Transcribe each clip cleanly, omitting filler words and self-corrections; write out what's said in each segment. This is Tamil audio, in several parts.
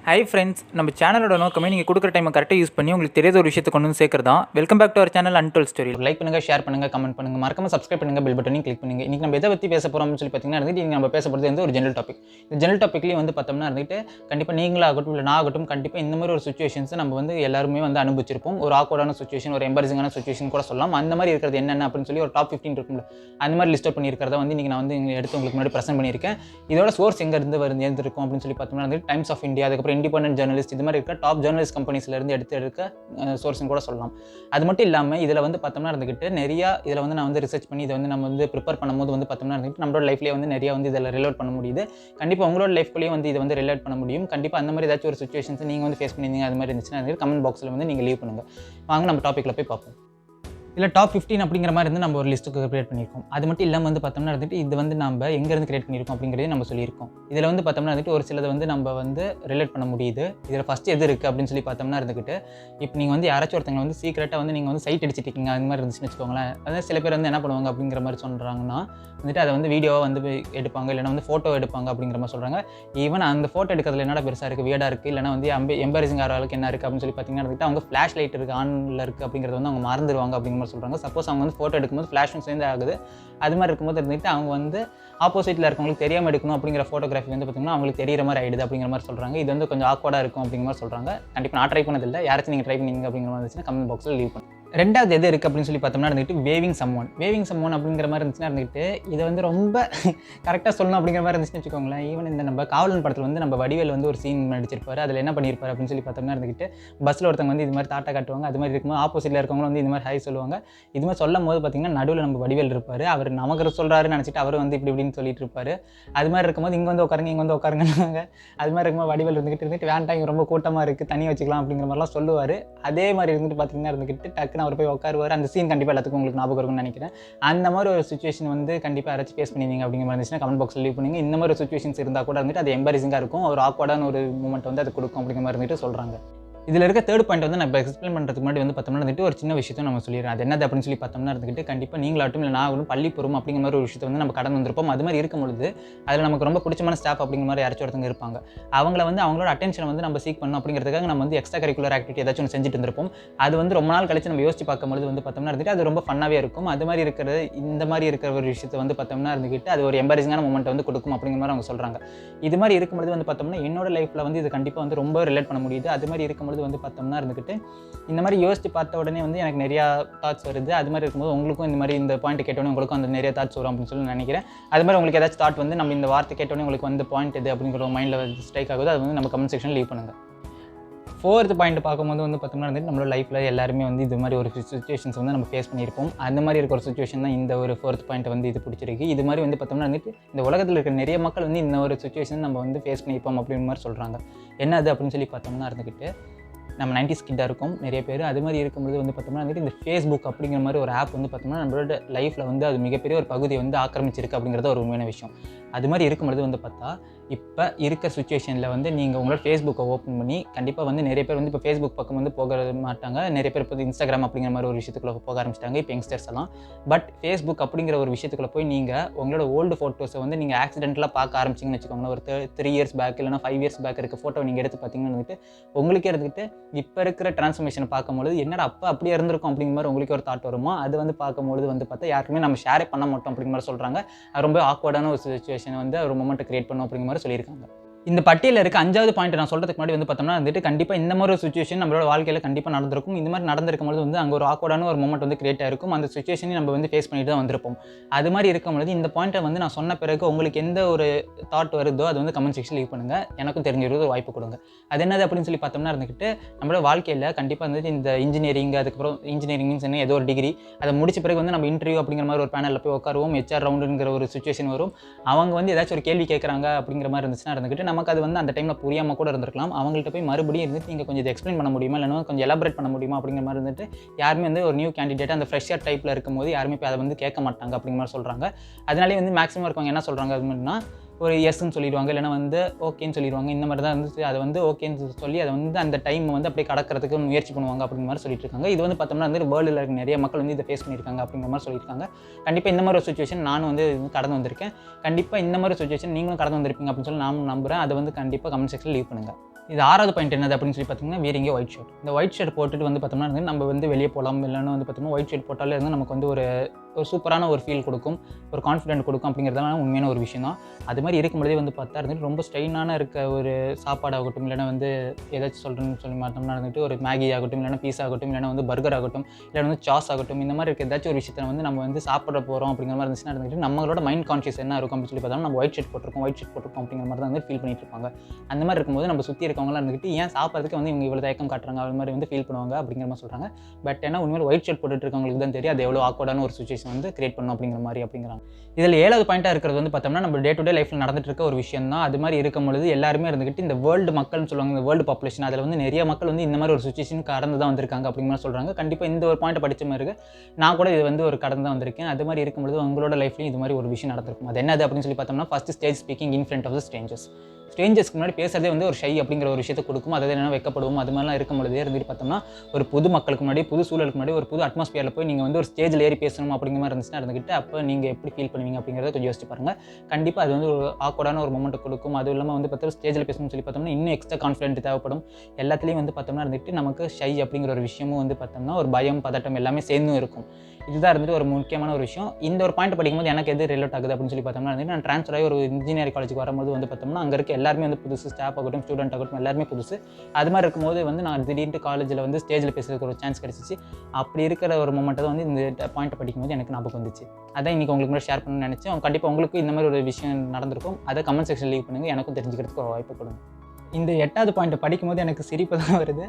ஹை ஃப்ரெண்ட்ஸ், நம்ம சேனலோட நோக்கமே நீங்கள் கொடுக்குற டைமை கரெக்டாக யூஸ் பண்ணி உங்களுக்கு தெரியாத ஒரு விஷயத்தை கொண்டு வந்து சேர்க்குறது தான். Welcome back to our channel untold story. Like பண்ணுங்கள், ஷேர் பண்ணுங்கள், கமெண்ட் பண்ணுங்கள், மறக்காம சப்ஸ்கிரைப் பண்ணுங்கள், பெல் பட்டனையும் கிளிக் பண்ணுங்கள். இன்றைக்கி நம்ம எதை பற்றி பேச போகிறோம்னு சொல்லி பார்த்தீங்கன்னா இன்றைக்கி நம்ம பேச போகிறது வந்து ஒரு ஜெனரல் டாபிக். இந்த ஜெனரல் டாப்பிக்லேயும் வந்து பார்த்தோம்னா இருந்துட்டு கண்டிப்பாக நீங்களாகட்டும் இல்லை நான் ஆகட்டும் கண்டிப்பாக இந்த மாதிரி ஒரு சுச்சுவேஷன்ஸை நம்ம வந்து எல்லாருமே வந்து அனுபவிச்சிருப்போம். ஒரு ஆக்வர்டான சுச்சுவேஷன், ஒரு எம்பரசிங்கான சுச்சுவேஷன் கூட சொல்லலாம். அந்த மாதிரி இருக்கிறது என்னென்ன அப்படின்னு சொல்லி ஒரு டாப் 15 இருக்கும்ல, அந்த மாதிரி லிஸ்ட் அவுட் பண்ணியிருக்கிறத வந்து இன்றைக்கி நான் வந்து எடுத்து உங்களுக்கு முன்னாடி ப்ரெசென்ட் பண்ணியிருக்கேன். இதோட சோர்ஸ் எங்கேருந்து இருந்திருக்கும் அப்படின்னு சொல்லி பார்த்தோம்னா வந்து டைம்ஸ் ஆஃப் இந்தியா, அதுக்கப்புறம் இண்டிபெண்டன்ட் ஜேர்னலிஸ்ட், இது மாதிரி இருக்க டாப் ஜேர்னலிஸ்ட் கம்பெனிஸ்லேருந்து எடுக்க சோர்ஸ்னு கூட சொல்லலாம். அது மட்டும் இல்லாமல் இதில் வந்து பார்த்தோம்னா இருந்துக்கிட்டு நிறையா இதில் வந்து நான் வந்து ரிசர்ச் பண்ணி இதை வந்து நம்ம வந்து ப்ரிப்பேர் பண்ணும்போது வந்து பார்த்தோம்னா இருந்துட்டு நம்மளோட லைஃப்லேயே வந்து நிறையா வந்து இதில் ரிலேட் பண்ண முடியுது. கண்டிப்பாக உங்களோட லைஃப்குள்ளேயே வந்து இதை வந்து ரிலேட் பண்ண முடியும். கண்டிப்பாக அந்த மாதிரி ஏதாச்சும் ஒரு சுச்சுவேஷன்ஸ் நீங்கள் வந்து ஃபேஸ் பண்ணியிருந்தீங்க அது மாதிரி இருந்துச்சுன்னா கமெண்ட் பாக்ஸில் வந்து நீங்கள் லீவ் பண்ணுங்கள். வாங்க நம்ம டாப்பிக்கில் போய் பார்ப்போம். இல்லை டாப் 15 அப்படிங்கிற மாதிரி இருந்து நம்ம ஒரு லிஸ்ட்டுக்கு கிரியேட் பண்ணியிருக்கோம். அது மட்டும் இல்லாமல் வந்து பார்த்தோம்னா இருந்துட்டு இது வந்து நம்ம எங்கேருந்து கிரியேட் பண்ணியிருக்கோம் அப்படிங்கிறதையும் நம்ம சொல்லியிருக்கோம். இதில் வந்து பார்த்தோம்னா இருந்துட்டு ஒரு சிலது வந்து நம்ம வந்து ரிலேட் பண்ண முடியுது. இதில் ஃபஸ்ட்டு எது இருக்குது அப்படின்னு சொல்லி பார்த்தோம்னா இருந்துக்கிட்டு இப்போ நீங்கள் வந்து யாராச்சும் ஒருத்தங்க வந்து சீக்கிரட்டாக வந்து நீங்கள் வந்து சைட் அடிச்சிட்டிருக்கீங்க அது மாதிரி இருந்துச்சுன்னு வச்சுக்கோங்களேன். அதாவது சில பேர் வந்து என்ன பண்ணுவாங்க அப்படிங்கிற மாதிரி சொல்கிறாங்கன்னா வந்துட்டு அதை வந்து வீடியோவாக வந்து எடுப்பாங்க, இல்லைனா வந்து ஃபோட்டோ எடுப்பாங்க அப்படிங்கிற மாதிரி சொல்கிறாங்க. ஈவன் அந்த ஃபோட்டோ எடுக்கிறதுல என்னடா பெருசாக இருக்குது, வியர்டாக இருக்குது, இல்லைனா வந்து எம்பரசிங் ஆகிற அளவுக்கு என்ன இருக்குது அப்படின்னு சொல்லி பார்த்தீங்கன்னா இருந்துட்டு அவங்க ஃப்ளாஷ் லைட் இருக்குது ஆனில் இருக்குது அப்படிங்கிறத வந்து அவங்க மறந்துடுவாங்க அப்படிங்கிற மாதிரி சொல்கிறாங்க. சப்போஸ் அவங்க வந்து ஃபோட்டோ எடுக்கும்போது ஃப்ளாஷும் சேர்ந்து ஆகுது. அது மாதிரி இருக்கும்போது இருந்துட்டு அவங்க வந்து ஆப்போசிட்டில் இருக்கவங்களுக்கு தெரியாமல் எடுக்கணும் அப்படிங்கிற ஃபோட்டோகிராஃபி வந்து பார்த்திங்கன்னா அவங்களுக்கு தெரியிற மாதிரி ஆகிடுது அப்படிங்கிற மாதிரி சொல்கிறாங்க. இது வந்து கொஞ்சம் ஆக்வர்டாக இருக்கும் அப்படிங்கிற மாதிரி சொல்கிறாங்க. கண்டிப்பாக நான் ட்ரை பண்ணதில்லை. யாராச்சும் நீங்கள் ட்ரை பண்ணிங்க அப்படிங்கிற மாதிரி இருந்துச்சுன்னா கமெண்ட் பாக்ஸில் லீவ் பண்ணுங்கள். ரெண்டாவது எது இருக்குது அப்படின்னு சொல்லி பார்த்தோம்னா இருந்துட்டு வேவிங் சம்மோன் அப்படிங்கிற மாதிரி இருந்துச்சுன்னா இருந்துட்டு இதை வந்து ரொம்ப கரெக்டாக சொல்லணும் அப்படிங்கிற மாதிரி இருந்துச்சுன்னு வச்சுக்கோங்களேன். ஈவன் இந்த நம்ம காவலன் படத்தில் வந்து நம்ம வடிவேல் வந்து ஒரு சீன் நடிச்சிருப்பாரு. அதில் என்ன பண்ணியிருப்பார் அப்படின்னு சொல்லி பார்த்தோம்னா இருந்துக்கிட்டு பஸ்ஸில் ஒருத்தவங்க வந்து இது மாதிரி தாட்டா காட்டுவாங்க. அது மாதிரி இருக்கும்போது ஆப்போசிட்டில் இருக்கவங்களும் வந்து இது மாதிரி ஹாய் சொல்லுவாங்க. இது மாதிரி சொல்லும் போது பார்த்திங்கன்னா நடுவில் நம்ம வடிவேல் இருப்பார். அவர் நமக்கு சொல்கிறாருன்னு நினச்சிட்டு அவர் வந்து இப்படின்னு சொல்லிட்டு இருப்பார். அது மாதிரி இருக்கும்போது இங்கே வந்து உட்காருங்க அது மாதிரி இருக்கும்போது வடிவேல் இருந்துட்டு வேண்டாம் இங்கே ரொம்ப கூட்டமாக இருக்குது தனியாக வச்சுக்கலாம் அப்படிங்கிற மாதிரிலாம் சொல்லுவார். அதே மாதிரி இருந்துட்டு பார்த்திங்கன்னா இருந்துக்கிட்டு டக்குன்னு அவர் போய் உட்காருவார். அந்த சீன் கண்டிப்பாக எல்லாத்துக்கும் உங்களுக்கு ஞாபகம் இருக்கும்னு நினைக்கிறேன். அந்த மாதிரி ஒரு சுச்சுவேஷன் வந்து கண்டிப்பாக யாராச்சும் ஃபேஸ் பண்ணிங்க அப்படிங்கிற மாதிரி இருந்துச்சுன்னா கமெண்ட் பாக்ஸில் லீவ் பண்ணுங்க. இந்த மாதிரி ஒரு சுச்சுவேஷன்ஸ் இருந்தால் கூட இருந்துட்டு அது எம்பரசிங்காக இருக்கும், ஒரு ஆக்வர்டான ஒரு மூமெண்ட் வந்து அது கொடுக்கும் அப்படிங்கிற மாதிரி இருந்துட்டு சொல்கிறாங்க. இதில் இருக்க தேர்ட் பாயிண்ட் வந்து நான் இப்போ எக்ஸ்பிளைன் பண்ணுறதுக்கு முன்னாடி வந்து பார்த்தோம்னா வந்துட்டு ஒரு சின்ன விஷயத்தை நம்ம சொல்லிடுறேன். அது என்னது அப்படின்னு சொல்லி பார்த்தோம்னா இருந்துக்கிட்டு கண்டிப்பாக நீங்களாட்டும் இல்லை நான் பள்ளி பருவம் அப்படிங்கிற மாதிரி ஒரு விஷயத்தை வந்து நம்ம கடந்து வந்திருப்போம். அது மாதிரி இருக்கும்பொழுது அதில் நமக்கு ரொம்ப பிடிச்சமான ஸ்டாஃப் அப்படிங்கிற மாதிரி யாராச்சும் ஒருத்தங்க இருப்பாங்க. அவங்கள வந்து அவங்களோட அட்டென்ஷனை வந்து நம்ம சீக் பண்ணணும் அப்படிங்கிறதுக்காக நம்ம வந்து எக்ஸ்ட்ரா கரிக்குலர் ஆக்டிவிட்டி ஏதாச்சும் ஒன்று செஞ்சுட்டு இருந்திருப்போம். அது வந்து ரொம்ப நாள் கழிச்சு நம்ம யோசிச்சு பார்க்கும்போது வந்து பார்த்தோம்னா இருந்துட்டு அது ரொம்ப ஃபன்னாகவே இருக்கும். அது மாதிரி இருக்கிறது இந்த மாதிரி இருக்கிற ஒரு விஷயத்தை வந்து பார்த்தோம்னா இருந்துக்கிட்டு அது ஒரு எம்பரசிங்கான மூமெண்ட் வந்து கொடுக்கும் அப்படிங்கிற மாதிரி அவங்க சொல்கிறாங்க. இது மாதிரி இருக்கும்போது வந்து பார்த்தோம்னா என்னோட லைஃப்பில் வந்து இது கண்டிப்பாக வந்து ரொம்ப ரிலேட் பண்ண முடியுது. அது மாதிரி இருக்கும்போது வந்து பார்த்தோம்னா இருந்துக்கிட்டு இந்த மாதிரி யோசிச்சு பார்த்த உடனே வந்து எனக்கு நிறையா தாட்ஸ் வருது. அது மாதிரி இருக்கும்போது உங்களுக்கும் இந்த மாதிரி இந்த பாயிண்ட் கேட்டோன்னே உங்களுக்கும் அந்த நிறைய தாட்ஸ் வரும் அப்படின்னு சொல்லி நினைக்கிறேன். அது மாதிரி உங்களுக்கு ஏதாச்சும் தாட் வந்து நம்ம இந்த வார்த்தை கேட்டோன்னே உங்களுக்கு வந்து பாயிண்ட் எது அப்படிங்கிற மைண்டில் ஸ்ட்ரைக் ஆகுது, அது வந்து நம்ம கமெண்ட் செக்ஷனில் லீவ் பண்ணுங்கள். ஃபோர்த் பாயிண்ட் பார்க்கும்போது வந்து பார்த்தோம்னா வந்து நம்மளோட லைஃப்பில் எல்லாருமே வந்து இது மாதிரி ஒரு சுச்சுவேஷன்ஸ் வந்து நம்ம ஃபேஸ் பண்ணியிருப்போம். அந்த மாதிரி இருக்க ஒரு சுச்சுவேஷன் தான் இந்த ஒரு ஃபோர்த் பாயிண்ட் வந்து இது பிடிச்சிருக்கு. இது மாதிரி வந்து பார்த்தோம்னா வந்துட்டு இந்த உலகத்தில் இருக்கிற நிறைய மக்கள் வந்து இந்த ஒரு சுச்சுவேஷன் நம்ம வந்து ஃபேஸ் பண்ணியிருப்போம் அப்படிங்கிற மாதிரி சொல்கிறாங்க. என்ன அது அப்படின்னு சொல்லி பார்த்தோம்னா இருந்துக்கிட்டு நம்ம 90s கிட்டாக இருக்கும் நிறைய பேர். அது மாதிரி இருக்கும்போது வந்து பார்த்தோம்னா வந்துட்டு இந்த ஃபேஸ்புக் அப்படிங்கிற மாதிரி ஒரு ஆப் வந்து பார்த்தோம்னா நம்மளோட லைஃப்பில் வந்து அது மிகப்பெரிய ஒரு பகுதியை வந்து ஆக்கிரமிச்சிருக்கு அப்படிங்கிறது ஒரு உண்மையான விஷயம். அது மாதிரி இருக்கும்போது வந்து பார்த்தா இப்போ இருக்க சுச்சுவேஷனில் வந்து நீங்கள் உங்களோட ஃபேஸ்புக்கை ஓப்பன் பண்ணி கண்டிப்பாக வந்து நிறைய பேர் வந்து இப்போ ஃபேஸ்புக் பக்கம் வந்து போக மாட்டாங்க. நிறைய பேர் இப்போ இன்ஸ்டாகிராம் அப்படிங்கிற மாதிரி ஒரு விஷயத்துக்குள்ளே போக ஆரம்பிச்சிட்டாங்க இப்போ யங்ஸ்டர்ஸ் எல்லாம். பட் ஃபேஸ்புக் அப்படிங்கிற ஒரு விஷயத்துக்குள்ளே போய் நீங்கள் உங்களோட ஓல்டு ஃபோட்டோஸை வந்து நீங்கள் ஆக்சிடென்டலாக பார்க்க ஆரம்பிச்சிங்கன்னு வச்சுக்கோங்களேன். ஒரு 3 இயர்ஸ் பேக் இல்லைனா 5 இயர்ஸ் பேக் இருக்க ஃபோட்டோ நீங்கள் எடுத்து பார்த்தீங்கன்னு வந்துட்டு உங்களுக்கே இருந்துக்கிட்டு இப்போ இருக்கிற ட்ரான்ஸ்ஃபர்மேஷனை பார்க்கும்போது என்னடா அப்போ அப்படியே இருந்திருக்கும் அப்படிங்கிற மாதிரி உங்களுக்கு ஒரு தாட் வருமா. அது வந்து பார்க்கும்போது வந்து பார்த்தா யாருக்குமே நம்ம ஷேரே பண்ண மாட்டோம் அப்படிங்கிற மாதிரி சொல்கிறாங்க. அது ரொம்ப ஆக்வர்டான ஒரு சுச்சுவேஷனை வந்து ஒரு மொமெண்ட்டை கிரியேட் பண்ணும் அப்படிங்கிற மாதிரி சொல்லியிருக்காங்க. இந்த பட்டியலில் இருக்க 5வது பாயிண்ட் நான் சொல்கிறதுக்கு முன்னாடி வந்து பார்த்தோம்னா வந்துட்டு கண்டிப்பாக இந்த மாதிரி ஒரு சுச்சுவேஷன் நம்மளோட வாழ்க்கையில் கண்டிப்பாக நடந்திருக்கும். இந்த மாதிரி நடந்திருக்கும்போது வந்து அங்கே ஒரு ஆக்வர்டான ஒரு மொமெண்ட் வந்து கிரியேட் ஆயிருக்கும். அந்த சுச்சுவேஷனையும் நம்ம வந்து ஃபேஸ் பண்ணிட்டு தான் வந்திருப்போம். அது மாதிரி இருக்கும்போது இந்த பாயிண்ட்டை வந்து நான் சொன்ன பிறகு உங்களுக்கு எந்த ஒரு தாட் வருதோ அது வந்து கமெண்ட் செக்ஷன் லீவ் பண்ணுங்கள். எனக்கும் தெரிஞ்சிருது ஒரு வாய்ப்பு கொடுங்க. அது என்னது அப்படின்னு சொல்லி பார்த்தோம்னா இருந்துக்கிட்டு நம்மளோட வாழ்க்கையில் கண்டிப்பாக வந்துட்டு இந்த இன்ஜினியரிங் அதுக்கப்புறம் இன்ஜினியரிங் மீன்ஸ் ஏதோ ஒரு டிகிரி அதை முடிச்ச பிறகு வந்து நம்ம இன்டர்வியூ அப்படிங்கிற மாதிரி ஒரு பேனலில் போய் உட்காருவோம். HR ரவுண்டுங்கிற ஒரு சுச்சுவேஷன் வரும். அவங்க வந்து ஏதாச்சும் ஒரு கேள்வி கேட்குறாங்க அப்படிங்கிற மாதிரி இருந்துச்சுன்னா இருந்துக்கிட்டு நமக்கு அது வந்து அந்த டைமில் புரியாமல் கூட இருந்திருக்கலாம். அவங்கள்ட்ட போய் மறுபடியும் இருந்துட்டு நீங்கள் கொஞ்சம் இதை எக்ஸ்பிளைன் பண்ண முடியுமா இல்லைனா கொஞ்சம் எலாபரேட் பண்ண முடியுமா அப்படிங்கிற மாதிரி இருந்துட்டு யாருமே வந்து ஒரு நியூ கேண்டிடேட் அந்த ஃப்ரெஷர் டைப்பில் இருக்கும்போது யாருமே போய் அதை வந்து கேட்க மாட்டாங்க அப்படிங்கிற மாதிரி சொல்கிறாங்க. அதனாலே வந்து மேக்ஸிமம் இருக்கவங்க என்ன சொல்கிறாங்க அப்படின்னா ஒரு எஸ்ன்னு சொல்லிடுவாங்க, இல்லைனா வந்து ஓகேன்னு சொல்லிடுவாங்க. இந்த மாதிரி தான் இருந்துச்சு. அதை வந்து ஓகேன்னு சொல்லி அதை வந்து அந்த டைம் வந்து அப்படியே கடக்கிறதுக்கு முயற்சி பண்ணுவாங்க அப்படிங்கிற மாதிரி சொல்லிட்டு இருக்காங்க. இது வந்து பார்த்தோம்னா வந்து வேர்ல்டில் இருக்க நிறைய மக்கள் வந்து இதை ஃபேஸ் பண்ணியிருக்காங்க அப்படிங்கிற மாதிரி சொல்லியிருக்காங்க. கண்டிப்பாக இந்த மாதிரி ஒரு சுச்சுவேஷன் நானும் வந்து கடந்து வந்திருக்கேன். கண்டிப்பாக இந்த மாதிரி சுச்சுவேஷன் நீங்களும் கடந்து வந்திருப்பீங்க அப்படின்னு சொல்லி நானும் நம்புகிறேன். அதை வந்து கண்டிப்பாக கமெண்ட் செக்ஷனில் லீவ் பண்ணுங்கள். இது 6வது பாயிண்ட் என்னது அப்படின்னு சொல்லி பார்த்தீங்கன்னா, வேரிங் ஒயிட் ஷர்ட். இந்த ஒயிட் ஷர்ட் போட்டுட்டு வந்து பார்த்தோம்னா நம்ம வந்து வெளியே போகலாம். இல்லைன்னா வந்து பார்த்தோம்னா ஒயிட் ஷர்ட் போட்டாலே வந்து நமக்கு வந்து ஒரு சூப்பரான ஒரு ஃபீல் கொடுக்கும், ஒரு கான்ஃபிடென்ட் கொடுக்கும் அப்படிங்கிறதெல்லாம் உண்மையான ஒரு விஷயம் தான். அது மாதிரி இருக்கும்போதே வந்து பார்த்தா இருந்துட்டு ரொம்ப ஸ்ட்ரெயினான இருக்க ஒரு சாப்பாடாகட்டும், இல்லைனா வந்து ஏதாச்சும் சொல்கிறேன்னு சொல்லி பார்த்தோம்னா இருந்துட்டு ஒரு மேகி ஆகட்டும், இல்லைனா பீஸா ஆகட்டும், இல்லைனா வந்து பர்கர் ஆகட்டும், இல்லைனா வந்து சாஸ் ஆகட்டும், இந்த மாதிரி இருக்க ஏதாச்சும் ஒரு விஷயத்தில் வந்து நம்ம வந்து சாப்பிட போகிறோம் அப்படிங்கிற மாதிரி இருந்துச்சுன்னா இருந்துட்டு நம்மளோட மைண்ட் கான்ஷியஸ் என்ன இருக்கும் அப்படின்னு சொல்லி பார்த்தோம்னா நம்ம ஒயிட் ஷர்ட் போட்டிருக்கோம் அப்படிங்கிற மாதிரி தான் வந்து ஃபீல் பண்ணிட்டு இருப்பாங்க. அந்த மாதிரி இருக்கும்போது நம்ம சுற்றி இருக்கவங்களாம் இருந்துட்டு ஏன் சாப்பிட்றதுக்கு வந்து இவங்க இவ்வளோ தயக்கம் காட்டுறாங்க அது மாதிரி வந்து ஃபீல் பண்ணுவாங்க அப்படிங்கிற மாதிரி சொல்கிறாங்க. பட் ஏன்னா உண்மையில் ஒயிட் ஷர்ட் போட்டுட்டு இருக்கவங்களுக்கு தான் தெரியும் அது எவ்வளோ ஆக்வர்டான ஒரு சுச்சுவேஷன் வந்து கிரியேட் பண்ணும் அப்படிங்கிறாங்க. இதில் 7வது பாயிண்டாக இருக்கிறது வந்து பார்த்தோம்னா நம்ம டே டு டே லைஃப்பில் நடந்துட்டு இருக்க ஒரு விஷயம் தான். அது மாதிரி இருக்கும்பொழுது எல்லாருமே இருந்துகிட்டு இந்த வேர்ல்டு மக்கள்னு சொல்லுவாங்க, இந்த வேர்ல்டு பாப்புலேஷன் அதில் வந்து நிறைய மக்கள் வந்து இந்த மாதிரி ஒரு சுச்சுவேஷன் கடந்து தான் வந்திருக்காங்க அப்படிங்கிற மாதிரி சொல்கிறாங்க. கண்டிப்பாக இந்த ஒரு பாயிண்ட் படித்த மாதிரி இருக்குது. நான் கூட இது வந்து ஒரு கடந்து தான் வந்திருக்கேன். அது மாதிரி இருக்கும்பொழுது உங்களோட லைஃப்லையும் இது மாதிரி ஒரு விஷயம் நடந்திருக்கும். அது என்னது அப்படின்னு சொல்லி பார்த்தோம்னா first stage speaking in front of the strangers. ஸ்ட்ரேஞ்சர்ஸ்க்கு முன்னாடி பேசுறதே வந்து ஒரு ஷை அப்படிங்கிற ஒரு விஷயத்தை கொடுக்கும். அதாவது என்ன வெக்கப்படுவோம் அது மாதிரிலாம் இருக்கும்பொழுதே இருந்துட்டு பார்த்தோம்னா ஒரு புது மக்களுக்கு முன்னாடி, புது சூழலுக்கு முன்னாடி, ஒரு புது அட்மாஸ்பியரில் போய் நீங்கள் வந்து ஒரு ஸ்டேஜில் ஏறி பேசணும் அப்படிங்கிற மாதிரி இருந்துச்சுன்னா இருந்துக்கிட்டு அப்போ நீங்கள் எப்படி ஃபீல் பண்ணுவீங்க அப்படிங்கிறத கொஞ்சம் யோசிச்சு பாருங்க. கண்டிப்பாக அது வந்து ஒரு ஆக்வர்டான ஒரு மொமெண்ட் கொடுக்கும். அதுவும் இல்லாமல் வந்து பார்த்தா ஸ்டேஜில் பேசணும்னு சொல்லி பார்த்தோம்னா இன்னும் எக்ஸ்ட்ரா கான்ஃபிடென்ட் தேவைப்படும். எல்லாத்துலேயும் வந்து பார்த்தோம்னா இருந்துட்டு நமக்கு ஷை அப்படிங்கிற ஒரு விஷயமும் வந்து பார்த்தோம்னா ஒரு பயம், பதட்டம் எல்லாமே சேர்ந்தும் இருக்கும். இதுதான் இருந்துட்டு ஒரு முக்கியமான ஒரு விஷயம். இந்த ஒரு பாயிண்ட் படிக்கும்போது எனக்கு எது ரிலேட் ஆகுது அப்படின்னு சொல்லி பார்த்தோம்னா வந்து நான் ட்ரான்ஸ்ஃபர் ஆகி ஒரு இன்ஜினியரிங் காலேஜுக்கு வரும்போது வந்து பார்த்தோம்னா அங்கே இருக்க எல்லாருமே வந்து புதுசு, ஸ்டாஃப் ஆகட்டும், ஸ்டூடெண்ட் ஆகட்டும் எல்லாருமே புதுசு. அது மாதிரி இருக்கும்போது வந்து நான் திடீர்னு காலேஜில் வந்து ஸ்டேஜில் பேசுறதுக்கு ஒரு சான்ஸ் கிடச்சிச்சு. அப்படி இருக்கிற ஒரு மொமெண்ட்டை தான் வந்து இந்த பாயிண்ட்டை படிக்கும்போது எனக்கு ஞாபகம் வந்துச்சு. அதான் இன்றைக்கி உங்களுக்கு முன்னாடி ஷேர் பண்ணணும்னு நினச்சேன். கண்டிப்பாக உங்களுக்கு இந்த மாதிரி ஒரு விஷயம் நடந்திருக்கும். அதை கமெண்ட் செக்ஷன் லீவ் பண்ணுங்கள். எனக்கும் தெரிஞ்சுக்கிறதுக்கு ஒரு வாய்ப்பு கொடுங்க. இந்த 8வது பாயிண்ட்டை படிக்கும்போது எனக்கு சிரிப்பு தான் வருது.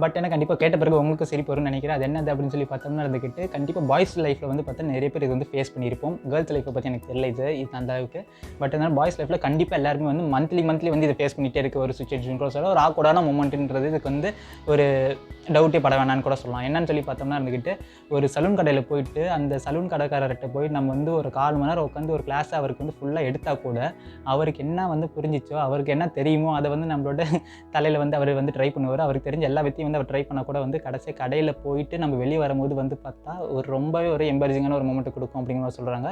பட் எனக்கு கண்டிப்பாக கேட்ட பிறகு உங்களுக்கு சிரிப்பு வரும்னு நினைக்கிறேன். அது என்னது அப்படின்னு சொல்லி பார்த்தோம்னா இருந்துக்கிட்டு கண்டிப்பாக பாய்ஸ் லைஃப்பில் வந்து பார்த்தா நிறைய பேர் இது வந்து ஃபேஸ் பண்ணியிருப்போம். கேர்ள்ஸ் லைஃப்பை பற்றி எனக்கு தெரியல இது அந்த அளவுக்கு. பட் அதனால் பாய்ஸ் லைஃப்பில் கண்டிப்பாக எல்லாருமே வந்து மந்த்லி வந்து இதை ஃபேஸ் பண்ணிகிட்டே இருக்க ஒரு சுச்சுவேஷன் கூட சொல்லலாம். ஒரு ஆக்வர்டான மொமெண்ட்டுன்றது இதுக்கு வந்து ஒரு டவுட்டே பட வேணான்னு கூட சொல்லலாம். என்னன்னு சொல்லி பார்த்தோம்னா இருந்துக்கிட்டு ஒரு சலூன் கடையில் போயிட்டு அந்த சலூன் கடைக்காரர்கிட்ட போய் நம்ம வந்து ஒரு 1/4 மணி நேரம் உட்காந்து ஒரு கிளாஸ் அவருக்கு வந்து ஃபுல்லாக எடுத்தால் கூட அவருக்கு என்ன வந்து புரிஞ்சிச்சோ, அவருக்கு என்ன தெரியுமோ அதை வந்து நம்மளோட தலையில் வந்து அவர் வந்து ட்ரை பண்ணுவார். அவருக்கு தெரிஞ்ச எல்லா வித்தையும் வந்து அவர் ட்ரை பண்ணால் கூட வந்து கடைசி கடையில் போயிட்டு நம்ம வெளியே வரும்போது வந்து பார்த்தா ஒரு ரொம்பவே ஒரு எம்பரேசிங்கான ஒரு மொமெண்ட் கொடுக்கும் அப்படிங்கிற மாதிரி சொல்கிறாங்க.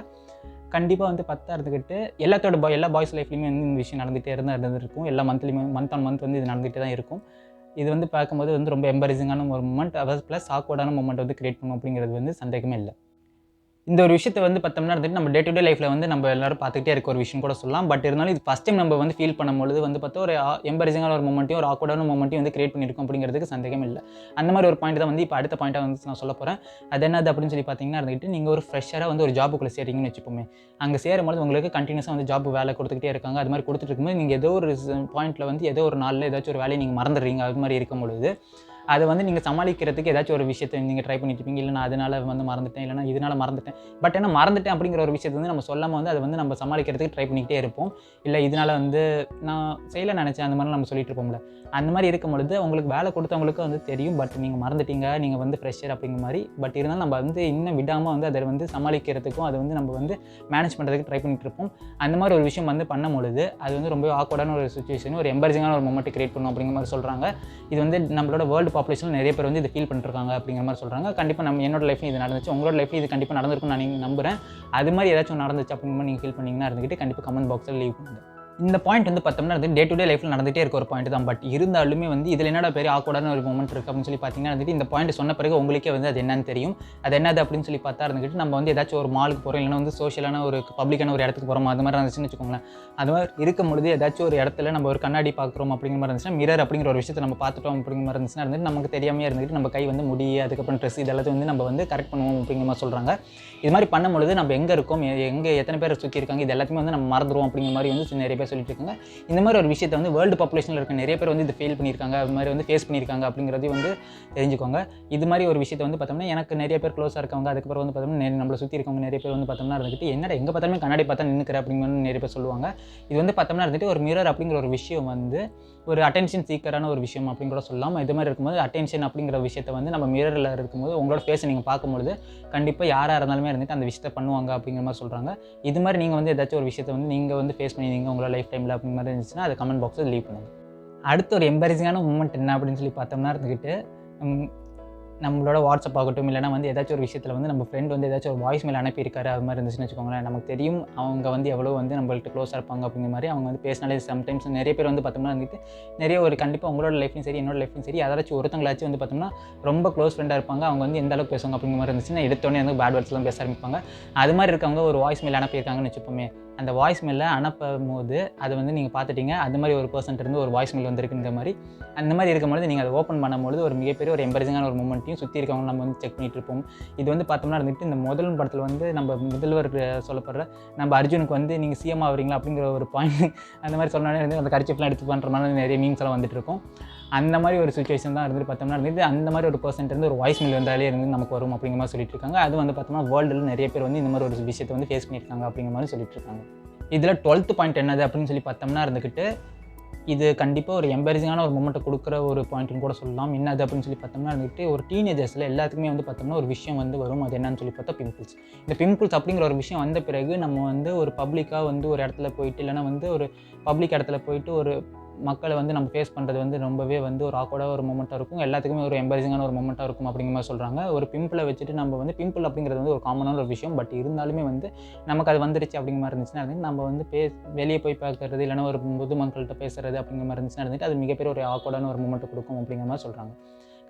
கண்டிப்பாக வந்து பார்த்தா இருந்துக்கிட்டு எல்லா பாய்ஸ் லைஃப்லையுமே வந்து இந்த விஷயம் நடந்துகிட்டே இருந்திருக்கும். எல்லா மந்த் ஆன் மந்த் வந்து இது நடந்துகிட்டே தான் இருக்கும். இது வந்து பார்க்கும்போது வந்து ரொம்ப எம்பரேசிங்கான ஒரு மொமெண்ட் ப்ளஸ் ஆக்வர்டான மொமெண்ட் வந்து கிரியேட் பண்ணும் அப்படிங்கிறது வந்து சந்தேகமே இல்லை. இந்த ஒரு விஷயத்தை வந்து பார்த்தோம்னா இருந்துட்டு நம்ம டே டு டே லைஃப்பில் வந்து நம்ம எல்லாரும் பார்த்துக்கிட்டே இருக்க ஒரு விஷயம் கூட சொல்லலாம். பட் இருந்தாலும் இது ஃபஸ்ட் டைம் நம்ம வந்து ஃபீல் பண்ணும்பொழுது வந்து பார்த்தா ஒரு எம்பரேசிங்கான ஒரு மொமெண்ட்டையும் ஒரு ஆக்வர்டான மொமெண்ட்டையும் வந்து கிரியேட் பண்ணியிருக்கும் அப்படிங்கிறதுக்கு சந்தேகம் இல்லை. அந்த மாதிரி ஒரு பாயிண்ட் தான் வந்து இப்போ அடுத்த பாயிண்ட்டாக வந்து நான் சொல்ல போகிறேன். அது என்னது அப்படின்னு சொல்லி பார்த்தீங்கன்னா இருந்துட்டு நீங்கள் ஒரு ஃப்ரெஷராக வந்து ஒரு ஜாபுக்குள்ளே சேரீங்கன்னு வச்சுப்போமே. அங்கே சேரும்போது உங்களுக்கு கண்டினியூஸாக வந்து ஜாப் வேலை கொடுத்துக்கிட்டே இருக்காங்க. அது மாதிரி கொடுத்துட்டு இருக்கும்போது நீங்கள் ஏதோ ஒரு பாயிண்ட்டில் வந்து ஏதோ ஒரு நாளில் ஏதாச்சும் ஒரு வேலையை நீங்கள் மறந்துடுறீங்க. அது மாதிரி இருக்கும்பொழுது அதை வந்து நீங்கள் சமாளிக்கிறதுக்கு ஏதாச்சும் ஒரு விஷயத்தை நீங்கள் ட்ரை பண்ணிட்டு இருப்பீங்க. இல்லை நான் அதனால் வந்து மறந்துட்டேன், இல்லைனா இதனால் மறந்துட்டேன். பட் ஏன்னா மறந்துட்டேன் அப்படிங்கிற ஒரு விஷயத்தை வந்து நம்ம சொல்லாமல் வந்து அதை வந்து நம்ம சமாளிக்கிறதுக்கு ட்ரை பண்ணிக்கிட்டே இருப்போம். இல்லை இதனால் வந்து நான் செய்யலை நினச்சேன் அந்த மாதிரி நம்ம சொல்லிட்டு இருப்போம்ல. அந்த மாதிரி இருக்கும்பொழுது உங்களுக்கு வேலை கொடுத்தவங்களுக்கு வந்து தெரியும். பட் நீங்கள் மறந்துட்டீங்க, நீங்கள் வந்து ஃப்ரெஷர் அப்படிங்கிற மாதிரி. பட் இருந்தாலும் நம்ம வந்து இன்னும் விடாமல் வந்து அதை வந்து சமாளிக்கிறதுக்கும் அதை வந்து நம்ம வந்து மேனேஜ் பண்ணுறதுக்கு ட்ரை பண்ணிட்டு இருப்போம். அந்த மாதிரி ஒரு விஷயம் வந்து பண்ணும்பொழுது அது வந்து ரொம்ப ஆக்வர்டான ஒரு சுச்சுவேஷன், ஒரு எம்பரேசிங்கான ஒரு மொமெண்ட் கிரியேட் பண்ணும் அப்படிங்கிற மாதிரி சொல்கிறாங்க. இது வந்து நம்மளோட வேர்ல்டு பாப்புலேஷனில் நிறைய பேர் வந்து இதை ஃபீல் பண்ணிருக்காங்க அப்படிங்கிற மாதிரி சொல்கிறாங்க. கண்டிப்பாக என்னோட லைஃப்லையும் இது நடந்துச்சு, உங்களோட லைஃப்லையும் இது கண்டிப்பாக நடந்திருக்கும்னு நான் நம்புகிறேன். அது மாதிரி ஏதாச்சும் நடந்துச்சு அப்படிங்கிற மாதிரி நீங்கள் ஃபீல் பண்ணிங்கன்னா இருந்துக்கிட்டு கண்டிப்பாக கமெண்ட் பாக்ஸில் லீவ் பண்ணுங்கள். இந்த பாயிண்ட் வந்து பார்த்தோம்னா அது டே டு டே லைஃப்பில் நடந்துகிட்டே இருக்க ஒரு பாயிண்ட் தான். பட் இருந்தாலுமே வந்து இதில் என்னடா பெரிய ஆக்வர்டான ஒரு மொமெண்ட் இருக்குது அப்படின்னு சொல்லி பார்த்தீங்கன்னா வந்துட்டு இந்த பாயிண்ட் சொன்ன பிறகு உங்களுக்கே வந்து அது என்னன்னு தெரியும். அது என்னது அப்படின்னு சொல்லி பார்த்தா இருந்துக்கிட்டு நம்ம வந்து ஏதாச்சும் ஒரு மாலுக்கு போகிறோம், இல்லைனா வந்து சோஷியலான ஒரு பப்ளிக்கான ஒரு இடத்துக்கு போகிறோம், அது மாதிரி இருந்துச்சுன்னு வச்சுக்கோங்களேன். அது மாதிரி இருக்கும்பொழுது ஏதாச்சும் ஒரு இடத்துல நம்ம ஒரு கண்ணாடி பார்க்குறோம் அப்படிங்கிற மாதிரி இருந்துச்சுன்னா, மிரர் அப்படிங்கிற ஒரு விஷயத்தை நம்ம பார்த்துட்டோம் அப்படிங்கிற மாதிரி இருந்துச்சுன்னா இருந்துட்டு நமக்கு தெரியாமே இருந்துட்டு நம்ம கை வந்து முடி, அதுக்கப்புறம் ட்ரெஸ் இதெல்லாத்தையும் வந்து நம்ம வந்து கரெக்ட் பண்ணுவோம் அப்படிங்கிற மாதிரி சொல்கிறாங்க. இது மாதிரி பண்ணும்பொழுது நம்ம எங்கே இருக்கோம், எங்கே எத்தனை பேர் சுற்றி இருக்காங்க, இது எல்லாத்தையுமே வந்து நம்ம மறந்துடுவோம் அப்படிங்கிற மாதிரி வந்து நிறைய பேர் சொல்லிட்டு இருக்காங்க. இந்த மாதிரி ஒரு விஷயத்தை வந்து வேர்ல்டு பாப்புலேஷனில் இருக்க நிறைய பேர் வந்து இது ஃபீல் பண்ணியிருக்காங்க, அது மாதிரி வந்து ஃபேஸ் பண்ணியிருக்காங்க அப்படிங்கிறதையும் வந்து தெரிஞ்சுக்கோங்க. இது மாதிரி ஒரு விஷயத்தை வந்து பார்த்தோம்னா எனக்கு நிறைய பேர் க்ளோஸாக இருக்கவங்க, அதுக்கப்புறம் வந்து பார்த்தோம்னா நம்மளை சுற்றி இருக்கவங்க நிறைய பேர் வந்து பார்த்தோம்னா இருந்துட்டு என்னடா எங்கே பார்த்தாலுமே கண்ணாடி பார்த்தா நின்றுக்கிற அப்படிங்கிற நிறைய பேர் சொல்லுவாங்க. இது வந்து பார்த்தோம்னா இருந்துட்டு ஒரு மிரர் அப்படிங்கிற ஒரு விஷயம் வந்து ஒரு அட்டென்ஷன் சீக்கரான ஒரு விஷயம் அப்படின்னு கூட சொல்லலாம். இது மாதிரி இருக்கும்போது அட்டென்ஷன் அப்படிங்கிற விஷயத்தை வந்து நம்ம மிரரில் இருக்கும்போது உங்களோட ஃபேஸை நீங்கள் பார்க்கும்பொழுது கண்டிப்பாக யாராக இருந்தாலுமே இருந்துட்டு அந்த விஷயத்தை பண்ணுவாங்க அப்படிங்கிற மாதிரி சொல்கிறாங்க. இது மாதிரி நீங்கள் வந்து ஏதாச்சும் ஒரு விஷயத்தை வந்து நீங்கள் வந்து ஃபேஸ் பண்ணியிருந்தீங்க உங்களோட லைஃப் டைமில் அப்படிங்கிற மாதிரி இருந்துச்சுன்னா அதை கமெண்ட் பாக்ஸில் லீவ் பண்ணுங்கள். அடுத்த ஒரு எம்பரேசிங்கான மூமெண்ட் என்ன அப்படின்னு சொல்லி பார்த்தோம்னா இருந்துக்கிட்டு நம்மளோட வாட்ஸ்அப் ஆகட்டும், இல்லைனா வந்து ஏதாச்சும் ஒரு விஷயத்தில் வந்து நம்ம ஃப்ரெண்ட் வந்து ஏதாச்சும் ஒரு வாய்ஸ் மெயில் அனுப்பியிருக்காரு, அது மாதிரி இருந்துச்சுன்னு வச்சுக்கோங்களேன். நமக்கு தெரியும் அவங்க வந்து எவ்வளோ வந்து நம்மள்ட்ட க்ளோஸாக இருப்பாங்க அப்படிங்கிற மாதிரி. அவங்க வந்து பேசினாலே சம்டைம்ஸ் நிறைய பேர் வந்து பார்த்தோம்னா வந்துட்டு நிறைய ஒரு கண்டிப்பாக உங்களோட லைஃப்லையும் சரி, என்னோட லைஃப்லையும் சரி, யாராச்சும் ஒருத்தங்களாச்சும் வந்து பார்த்தோம்னா ரொம்ப க்ளோஸ் ஃப்ரெண்டாக இருப்பாங்க. அவங்க வந்து எந்த அளவுக்கு பேசுவாங்க அப்படிங்கிற மாதிரி இருந்துச்சுன்னா எடுத்தோடனே வந்து பேட் வேர்ட்ஸ்லாம் பேச ஆரம்பிப்பாங்க. அது மாதிரி இருக்கவங்க ஒரு வாய்ஸ் மெயில் அனுப்பியிருக்காங்கன்னு வச்சுப்போமே, அந்த வாய்ஸ் மெயிலை அனுப்பும்போது அதை வந்து நீங்கள் பார்த்துட்டீங்க, அது மாதிரி ஒரு பர்சன்ட் இருந்து ஒரு வாய்ஸ் மெயில் வந்திருக்குங்கிற மாதிரி. அந்த மாதிரி இருக்கும்போது நீங்கள் அதை ஓப்பன் பண்ணும்போது ஒரு மிகப்பெரிய ஒரு எம்பரேசிங்கான ஒரு மூமெண்ட்டையும் சுற்றி இருக்கவங்க நம்ம வந்து செக் பண்ணிட்டு இருப்போம். இது வந்து பார்த்தோம்னா இருந்துட்டு இந்த முதல் படத்தில் வந்து நம்ம முதல்வர் சொல்லப்படுற நம்ம அர்ஜுனுக்கு வந்து நீங்கள் சிஎம் ஆகுறீங்களா அப்படிங்கிற ஒரு பாயிண்ட் அந்த மாதிரி சொன்னாலே வந்து அந்த கர்ச்சீஃப்லாம் எடுத்து பண்ணுற மாதிரி நிறைய மீம்ஸ் எல்லாம் வந்துட்டு இருக்கும். அந்த மாதிரி ஒரு சுச்சுவேஷன் தான் இருந்துட்டு பார்த்தோம்னா இருந்துட்டு அந்த மாதிரி ஒரு பர்சன்ட் இருந்து ஒரு வாய்ஸ் மெயில் வந்தாலே இருந்து நமக்கு வரும் அப்படிங்கிற மாதிரி சொல்லிட்டு இருக்காங்க. அது வந்து பார்த்தோம்னா வேர்ல்டில் நிறைய பேர் வந்து இந்த மாதிரி ஒரு விஷயத்தை வந்து ஃபேஸ் பண்ணியிருக்காங்க அப்படிங்கிற மாதிரி சொல்லிட்டு இருக்காங்க. இதில் 12th பாயிண்ட் என்னது அப்படின்னு சொல்லி பார்த்தோம்னா இருந்துக்கிட்டு இது கண்டிப்பாக ஒரு எம்பரேசிங்கான ஒரு மொமெண்ட்டை கொடுக்குற ஒரு பாயிண்ட்னு கூட சொல்லலாம். என்னது அப்படின்னு சொல்லி பார்த்தோம்னா வந்துட்டு ஒரு டீனேஜர்ஸில் எல்லாத்துக்குமே வந்து பார்த்தோம்னா ஒரு விஷயம் வந்து வரும். அது என்னன்னு சொல்லி பார்த்தா பிம்பிள்ஸ். இந்த பிம்பிள்ஸ் அப்படிங்கிற ஒரு விஷயம் வந்த பிறகு நம்ம வந்து ஒரு பப்ளிக்காக வந்து ஒரு இடத்துல போயிட்டு இல்லைனா வந்து ஒரு பப்ளிக் இடத்துல போயிட்டு ஒரு மக்களை வந்து நம்ம ஃபேஸ் பண்ணுறது வந்து ரொம்பவே வந்து ஒரு ஆக்வர்டாக ஒரு மொமெண்ட்டாக இருக்கும். எல்லாத்துக்குமே ஒரு எம்பரேசிங்கான ஒரு மொமெண்ட்டாக இருக்கும் அப்படிங்கிற மாதிரி சொல்கிறாங்க. ஒரு பிம்பிளை வச்சுட்டு நம்ம வந்து பிம்பிள் அப்படிங்கிறது வந்து ஒரு காமனான ஒரு விஷயம். பட் இருந்தாலுமே வந்து நமக்கு அது வந்துருச்சு அப்படிங்கிற மாதிரி இருந்துச்சுன்னா நம்ம வந்து வெளியே போய் பார்க்கறது இல்லைனா ஒரு பொது மக்கள்கிட்ட பேசுறது அப்படிங்கிற மாதிரி இருந்துச்சுன்னா இருந்துட்டு அது மிகப்பெரிய ஒரு ஆக்வர்டான ஒரு மொமெண்ட்டை கொடுக்கும் அப்படிங்கிற மாதிரி சொல்கிறாங்க.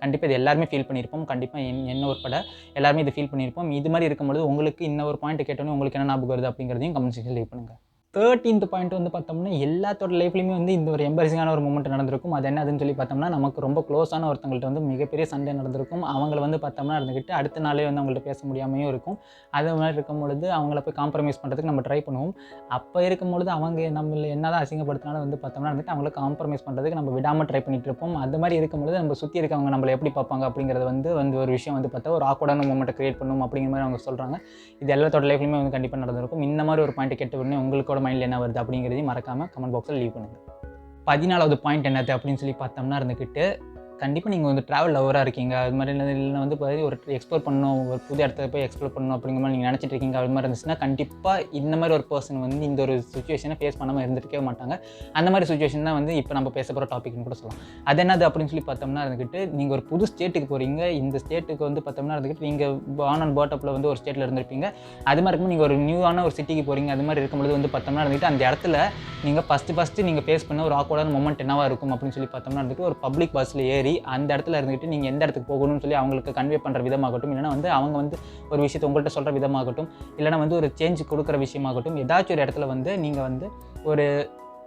கண்டிப்பாக இது எல்லாருமே ஃபீல் பண்ணியிருப்போம். கண்டிப்பாக என்ன உட்பட எல்லாருமே இது ஃபீல் பண்ணியிருப்போம். இது மாதிரி இருக்கும்போது உங்களுக்கு இன்னும் ஒரு பாயிண்ட் கேட்டோன்னே உங்களுக்கு என்ன ஞாபகம் வருது அப்படிங்கிறதையும் கமெண்ட் செக்ஷனில் லீவ் பண்ணுங்கள். 13th பாயிண்ட் வந்து பார்த்தோம்னா எல்லாத்தோட லைஃப்லையுமே வந்து இந்த ஒரு எம்பரேசிங்கான ஒரு மூமெண்ட் நடந்திருக்கும். அது என்னதுன்னு சொல்லி பார்த்தோம்னா நமக்கு ரொம்ப க்ளோஸான ஒருத்தங்கள்ட்ட வந்து மிகப்பெரிய சண்டை நடந்திருக்கும். அவங்கள வந்து பார்த்தோம்னா இருந்துக்கிட்டு அடுத்த நாளே வந்து அவங்கள்ட்ட பேச முடியாமையும் இருக்கும். அது மாதிரி இருக்கும்பொழுது அவங்கள போய் காம்ப்ரமைஸ் பண்ணுறதுக்கு நம்ம ட்ரை பண்ணுவோம். அப்போ இருக்கும்பொழுது அவங்க நம்மள என்னதான் அசிங்கப்படுத்தினாலும் வந்து பார்த்தோம்னா வந்துட்டு அவங்கள காம்ப்ரமைஸ் பண்ணுறதுக்கு நம்ம விடாமல் ட்ரை பண்ணிட்டு இருப்போம். அது மாதிரி இருக்கும்பொழுது நம்ம சுற்றி இருக்கவங்க நம்மளை எப்படி பார்ப்பாங்க அப்படிங்கிறது வந்து ஒரு விஷயம் வந்து பார்த்தா ஒரு ஆக்வர்டான மூமெண்ட்டை கிரியேட் பண்ணும் அப்படிங்கிற மாதிரி அவங்க சொல்கிறாங்க. இது எல்லாத்தோட லைஃப்லையுமே வந்து கண்டிப்பாக நடந்திருக்கும். இந்த மாதிரி ஒரு பாயிண்ட் கேட்ட உடனே உங்களோட மைண்டில் என்ன வருது அப்படிங்கிறதையும் மறக்காமல் கமெண்ட் பாக்ஸில் லீவ் பண்ணுங்கள். 14வது பாயிண்ட் என்னது அப்படின்னு சொல்லி பார்த்தோம்னா இருந்துக்கிட்டு கண்டிப்பாக நீங்கள் வந்து ட்ராவல் லவராக இருக்கீங்க. அது மாதிரி இல்லைன்னா வந்து ஒரு எக்ஸ்ப்ளோர் பண்ணணும், ஒரு புது இடத்துல போய் எக்ஸ்ப்ளோர் பண்ணணும் அப்படிங்கிற மாதிரி நீங்கள் நினச்சிட்டு இருக்கீங்க. அது மாதிரி இருந்துச்சுன்னா கண்டிப்பாக இந்த மாதிரி ஒரு பர்சன் வந்து இந்த ஒரு சுச்சுவேஷனை ஃபேஸ் பண்ணாமல் இருந்துருக்கவே மாட்டாங்க. அந்த மாதிரி சுச்சுவேஷன் தான் வந்து இப்போ நம்ம பேச போகிற டாபிக்னு கூட சொல்லலாம். அது என்னது அப்படின்னு சொல்லி பார்த்தோம்னா இருந்துக்கிட்டு நீங்கள் ஒரு புது ஸ்டேட்டுக்கு போகிறீங்க. இந்த ஸ்டேட்டுக்கு வந்து பார்த்தோம்னா இருந்துக்கிட்டு நீங்கள் ஆன் அண்ட் பாட்டப்பில் வந்து ஒரு ஸ்டேட்டில் இருந்திருப்பீங்க. அது மாதிரி இருக்கும் நீங்கள் ஒரு நியூவான ஒரு சிட்டிக்கு போகிறீங்க. அது மாதிரி இருக்கும்போது வந்து பார்த்தோம்னா இருந்துக்கிட்டு அந்த இடத்துல நீங்கள் ஃபஸ்ட்டு நீங்கள் ஃபேஸ் பண்ண ஒரு ஆக்வர்டான மொமெண்ட் என்னவாக இருக்கும் அப்படின்னு சொல்லி பார்த்தோம்னா இருந்துட்டு ஒரு பப்ளிக் பஸ்ஸில் ஏறி அந்த இடத்துல இருந்துகிட்டு நீங்கள் எந்த இடத்துக்கு போகணும்னு சொல்லி அவங்களுக்கு கன்வே பண்ணுற விதமாகட்டும், இல்லைனா வந்து அவங்க வந்து ஒரு விஷயத்தை உங்கள்கிட்ட சொல்கிற விதமாகட்டும், இல்லைனா வந்து ஒரு சேஞ்ச் கொடுக்குற விஷயமாகட்டும், ஏதாச்சும் ஒரு இடத்துல வந்து நீங்கள் வந்து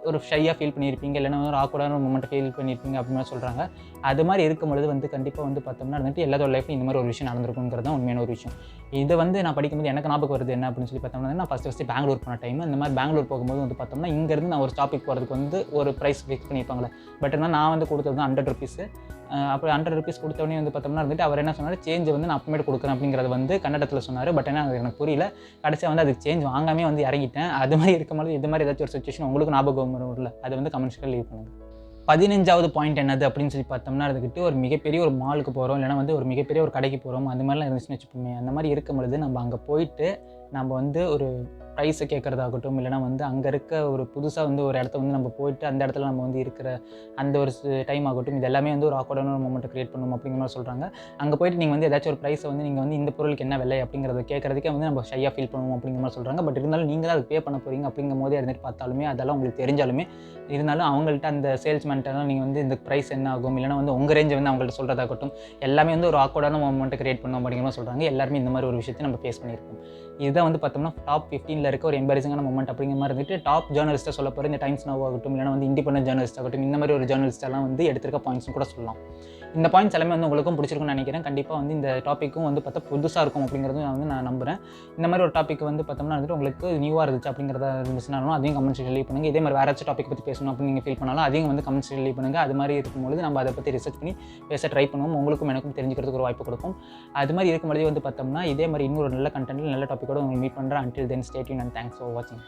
ஒரு ஷையாக ஃபீல் பண்ணியிருப்பீங்க, இல்லைனா ஒரு ஆக்வர்டான மொமெண்ட்டை ஃபீல் பண்ணியிருப்பீங்க அப்படின்னு சொல்கிறாங்க. அது மாதிரி இருக்கும்பொழுது வந்து கண்டிப்பாக வந்து பார்த்தோம்னா வந்துட்டு எல்லாத்தோட லைஃப்லையும் இந்த மாதிரி ஒரு விஷயம் நடந்திருக்குங்கிறது தான் உண்மையான ஒரு விஷயம். இதை வந்து நான் படிக்கும்போது எனக்கு ஞாபகம் வருது என்ன அப்படின்னு சொல்லி பார்த்தோம்னா நான் ஃபஸ்ட்டு பெங்களூர் போன டைம் இந்த மாதிரி பெங்களூர் போகும்போது வந்து பார்த்தோம்னா இங்கேருந்து நான் ஒரு டாபிக் போகிறதுக்கு வந்து ஒரு ப்ரைஸ் ஃபிக்ஸ் பண்ணியிருப்பாங்களே. பட் ஆனால் நான் வந்து கொடுத்தது வந்து 100 rupees. அப்போ 100 rupees கொடுத்தோடனே வந்து பார்த்தோம்னா வந்துட்டு அவர் என்ன சொன்னார், சேஞ்ச் வந்து நான் அப்புறமேட்டு கொடுக்குறேன் அப்படிங்கிறது வந்து கன்னடத்தில் சொன்னார். பட் ஆனால் அது எனக்கு புரியல. கடைசியாக வந்து அதுக்கு சேஞ்ச் வாங்காமே வந்து இறங்கிட்டேன். அது மாதிரி இருக்கும்போது இது மாதிரி ஏதாச்சும் ஒரு சுச்சுவேஷன் உங்களுக்கு ஞாபகம் வரும்ல, அது வந்து கமெண்ட்ஸ்க்கு லீவ் பண்ணுங்கள். 15வது பாயிண்ட் என்னது அப்படின்னு சொல்லி பார்த்தோம்னா இருந்துக்கிட்டு ஒரு மிகப்பெரிய ஒரு மாலுக்கு போகிறோம், இல்லைனா வந்து ஒரு மிகப்பெரிய ஒரு கடைக்கு போகிறோம். அந்த மாதிரிலாம் இருந்துச்சுன்னு வச்சுப்போமே. அந்த மாதிரி இருக்கும்பொழுது நம்ம அங்கே போயிட்டு நம்ம வந்து ஒரு ப்ரைஸை கேட்குறதாகட்டும், இல்லைனா வந்து அங்கே இருக்க ஒரு புதுசாக வந்து ஒரு இடத்த வந்து நம்ம போயிட்டு அந்த இடத்துல நம்ம வந்து இருக்கிற அந்த ஒரு டைம் ஆகட்டும், இது எல்லாமே வந்து ஒரு ஆக்வர்டான ஒரு மொமெண்ட்டை கிரியேட் பண்ணணும் அப்படிங்கிற மாதிரி சொல்கிறாங்க. அங்கே போயிட்டு நீங்கள் வந்து ஏதாச்சும் ஒரு ப்ரைஸை வந்து நீங்கள் வந்து இந்த பொருளுக்கு என்ன விலை அப்படிங்கிறத கேட்குறதுக்கே வந்து நம்ம ஷையாக ஃபீல் பண்ணுவோம் அப்படிங்கிற மாதிரி சொல்கிறாங்க. பட் இருந்தாலும் நீங்கள் தான் அதுக்கு பே பண்ண போகிறீங்க அப்படிங்கும் போதே இருந்துட்டு பார்த்தாலுமே அதெல்லாம் உங்களுக்கு தெரிஞ்சாலுமே இருந்தாலும் அவங்கள்ட்ட அந்த சேல்ஸ்மேன்ட்டெல்லாம் நீங்கள் வந்து இந்த ப்ரைஸ் என்ன ஆகும், இல்லைனா வந்து உங்கள் ரேஞ்சை வந்து அவங்கள்ட்ட சொல்கிறதாகட்டும் எல்லாமே வந்து ஒரு ஆக்வர்டான மொமெண்ட்டை கிரியேட் பண்ணணும் அப்படிங்கிற மாதிரி சொல்கிறாங்க. எல்லாருமே இந்த மாதிரி ஒரு விஷயத்தை நம்ம ஃபேஸ் பண்ணியிருக்கோம். இதுதான் வந்து பார்த்தோம்னா டாப் 15ல் இருக்க ஒரு எம்பரேசிங்கான மொமெண்ட் அப்படிங்கிற மாதிரி இருந்துட்டு டாப் ஜேர்னலிஸ்ட்டை சொல்ல போகிற இந்த டைம்ஸ் நவ் ஆகட்டும், இல்லைனா வந்து இண்டிபெண்டன்ட் ஜேர்னலிஸ்ட் ஆகட்டும், இந்த மாதிரி ஒரு ஜேர்னலிஸ்டெல்லாம் வந்து எடுத்திருக்க பாயிண்ட்ஸ்னு கூட சொல்லலாம். இந்த பாயிண்ட்ஸ் எல்லாமே வந்து உங்களுக்கும் பிடிச்சிருக்குன்னு நினைக்கிறேன். கண்டிப்பாக வந்து இந்த டாப்பிக்கும் வந்து பார்த்தா புதுசாக இருக்கும் அப்படிங்கிறது நான் நம்புகிறேன். இந்த மாதிரி ஒரு டாபிக் வந்து பார்த்தோம்னா வந்துட்டு உங்களுக்கு நியூவாக இருந்துச்சு அப்படிங்கிறத இருந்துச்சுனாலும் அதையும் கமெண்ட்ஸ் லீவ் பண்ணுங்கள். இதே மாதிரி வேறு ஏதாச்சும் டாபிக் பற்றி பேசணும் அப்படின்னு நீங்கள் ஃபீல் பண்ணாலும் அதையும் வந்து கமெண்ட்ஸ் லீவ் பண்ணுங்கள். அது மாதிரி இருக்கும்போது நம்ம அதை பற்றி ரிசர்ச் பண்ணி பேச ட்ரை பண்ணுவோம். உங்களுக்கும் எனக்கும் தெரிஞ்சுக்கிறதுக்கு ஒரு வாய்ப்பு கொடுக்கும். அது மாதிரி இருக்கும்போதே வந்து பார்த்தோம்னா இதே மாதிரி இன்னொரு நல்ல கண்டென்ட்டில் நல்ல டாப்பிக்கோட உங்களுக்கு மீட் பண்ணுறேன். Until then, stay tuned and thanks for watching.